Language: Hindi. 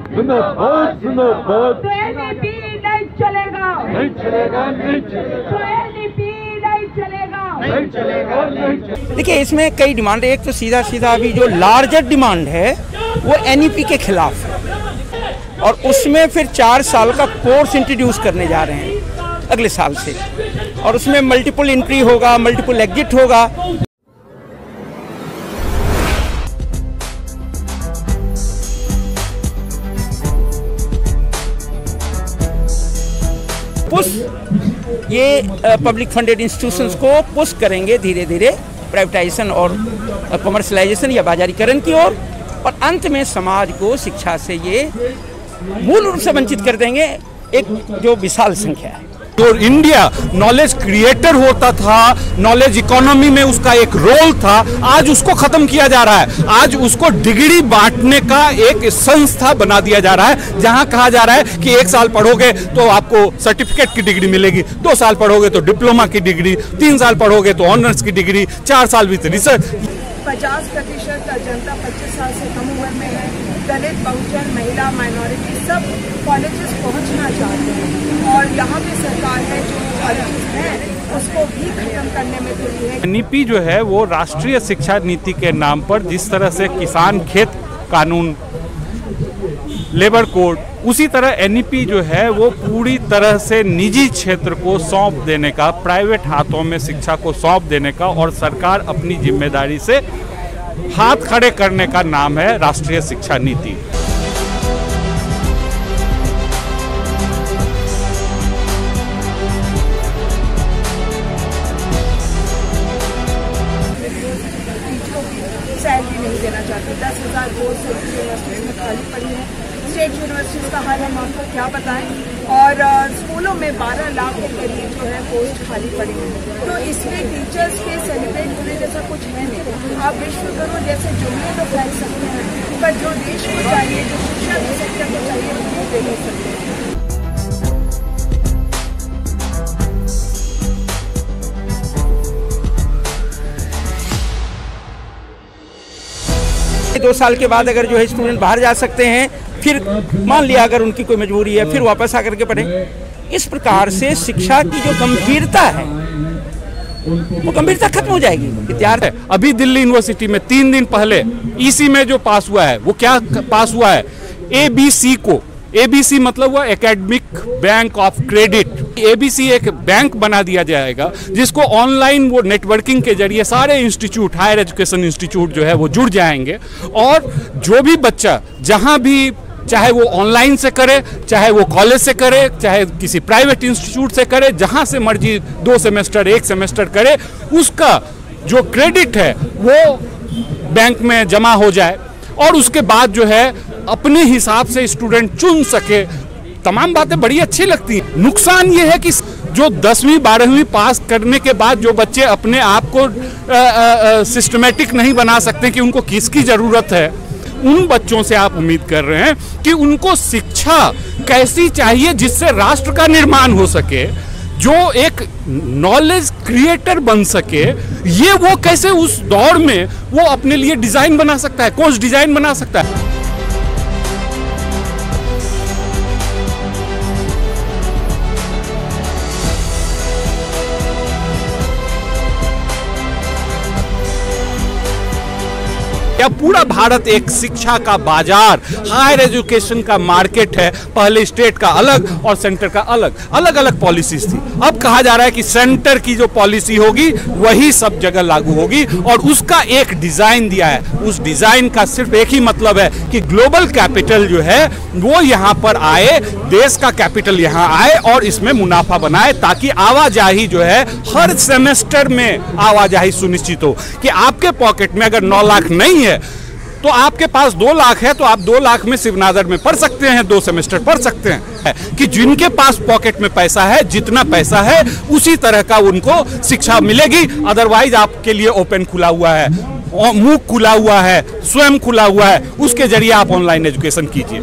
जिंदाबाद जिंदाबाद। तो एनईपी नहीं चलेगा, नहीं चलेगा, नहीं चलेगा, तो एनईपी नहीं चलेगा, नहीं चलेगा, नहीं चलेगा। देखिए, इसमें कई डिमांड है। एक तो सीधा सीधा अभी जो लार्जर डिमांड है वो एनईपी के खिलाफ है, और उसमें फिर 4 साल का कोर्स इंट्रोड्यूस करने जा रहे हैं अगले साल से, और उसमें मल्टीपल एंट्री होगा, मल्टीपल एग्जिट होगा। पुश ये पब्लिक फंडेड इंस्टीट्यूशंस को पुश करेंगे धीरे धीरे प्राइवेटाइजेशन और कमर्शलाइजेशन या बाजारीकरण की ओर, और अंत में समाज को शिक्षा से ये मूल रूप से वंचित कर देंगे, एक जो विशाल संख्या है। जो इंडिया नॉलेज क्रिएटर होता था, नॉलेज इकोनॉमी में उसका एक रोल था, आज उसको खत्म किया जा रहा है। आज उसको डिग्री बांटने का एक संस्था बना दिया जा रहा है, जहां कहा जा रहा है कि 1 साल पढ़ोगे तो आपको सर्टिफिकेट की डिग्री मिलेगी, 2 साल पढ़ोगे तो डिप्लोमा की डिग्री, 3 साल पढ़ोगे तो ऑनर्स की डिग्री, 4 साल भी रिसर्च। 50% जनता 25 साल से कम उम्र में है। दलित, बहुजन, महिला, माइनॉरिटी सब कॉलेजेस पहुंचना चाहते हैं, और यहाँ पे सरकार है जो कॉलेजेस हैं उसको भी खत्म करने में जुटी है। एनईपी जो है वो राष्ट्रीय शिक्षा नीति के नाम पर जिस तरह से किसान खेत कानून, लेबर कोड, उसी तरह एनईपी जो है वो पूरी तरह से निजी क्षेत्र को सौंप देने का, प्राइवेट हाथों में शिक्षा को सौंप देने का, और सरकार अपनी जिम्मेदारी से हाथ खड़े करने का नाम है राष्ट्रीय शिक्षा नीति। सैलरी नहीं देना चाहती। 10,000 बोर्ड से यूनिवर्सिटीज में खाली पड़ी है। स्टेट यूनिवर्सिटीज का हाल हम आपको क्या बताएं, और स्कूलों में 12 लाख के करीब जो है पोस्ट खाली पड़ी है। तो इसमें टीचर्स के सेलिब्रेट होने जैसा कुछ है नहीं। आप विश्व करो जैसे जुमले तो फैल सकते हैं, पर जो देश को चाहिए, जो शिक्षा के सेक्टर को चाहिए, वो दे नहीं सकते। 2 साल के बाद अगर जो है स्टूडेंट बाहर जा सकते हैं, फिर मान लिया अगर उनकी कोई मजबूरी है फिर वापस आकर के पढ़ें। इस प्रकार से शिक्षा की जो गंभीरता है वो गंभीरता खत्म हो जाएगी। विद्यार्थी अभी दिल्ली यूनिवर्सिटी में 3 दिन पहले ईसी में जो पास हुआ है वो क्या पास हुआ है, एबीसी को, एबीसी मतलब हुआ academic bank of credit. ABC एक बैंक बना दिया जाएगा जिसको ऑनलाइन वो नेटवर्किंग के जरिए सारे इंस्टीट्यूट, हायर एजुकेशन इंस्टीट्यूट जो है वो जुड़ जाएंगे, और जो भी बच्चा जहां भी, चाहे वो ऑनलाइन से करे, चाहे वो कॉलेज से करे, चाहे किसी प्राइवेट इंस्टीट्यूट से करे, जहां से मर्जी 2 सेमेस्टर 1 सेमेस्टर करे, उसका जो क्रेडिट है वो बैंक में जमा हो जाए, और उसके बाद जो है अपने हिसाब से स्टूडेंट चुन सके। तमाम बातें बड़ी अच्छी लगती हैं। नुकसान ये है कि जो 10वीं 12वीं पास करने के बाद जो बच्चे अपने आप को सिस्टमेटिक नहीं बना सकते कि उनको किसकी ज़रूरत है, उन बच्चों से आप उम्मीद कर रहे हैं कि उनको शिक्षा कैसी चाहिए जिससे राष्ट्र का निर्माण हो सके, जो एक नॉलेज क्रिएटर बन सके, ये वो कैसे उस दौर में वो अपने लिए डिज़ाइन बना सकता है, कोर्स डिज़ाइन बना सकता है। या पूरा भारत एक शिक्षा का बाजार, हायर एजुकेशन का मार्केट है। पहले स्टेट का अलग और सेंटर का अलग, अलग अलग पॉलिसीज थी। अब कहा जा रहा है कि सेंटर की जो पॉलिसी होगी वही सब जगह लागू होगी, और उसका एक डिजाइन दिया है। उस डिजाइन का सिर्फ एक ही मतलब है कि ग्लोबल कैपिटल जो है वो यहाँ पर आए, देश का कैपिटल यहाँ आए और इसमें मुनाफा बनाए, ताकि आवाजाही जो है हर सेमेस्टर में आवाजाही सुनिश्चित हो। कि आपके पॉकेट में अगर 9 लाख नहीं है तो आपके पास 2 लाख है, तो आप 2 लाख में शिवनादर में पढ़ सकते हैं, 2 सेमेस्टर पढ़ सकते हैं। कि जिनके पास पॉकेट में पैसा है, जितना पैसा है उसी तरह का उनको शिक्षा मिलेगी। अदरवाइज आपके लिए ओपन खुला हुआ है, मूक खुला हुआ है, स्वयं खुला हुआ है, उसके जरिए आप ऑनलाइन एजुकेशन कीजिए।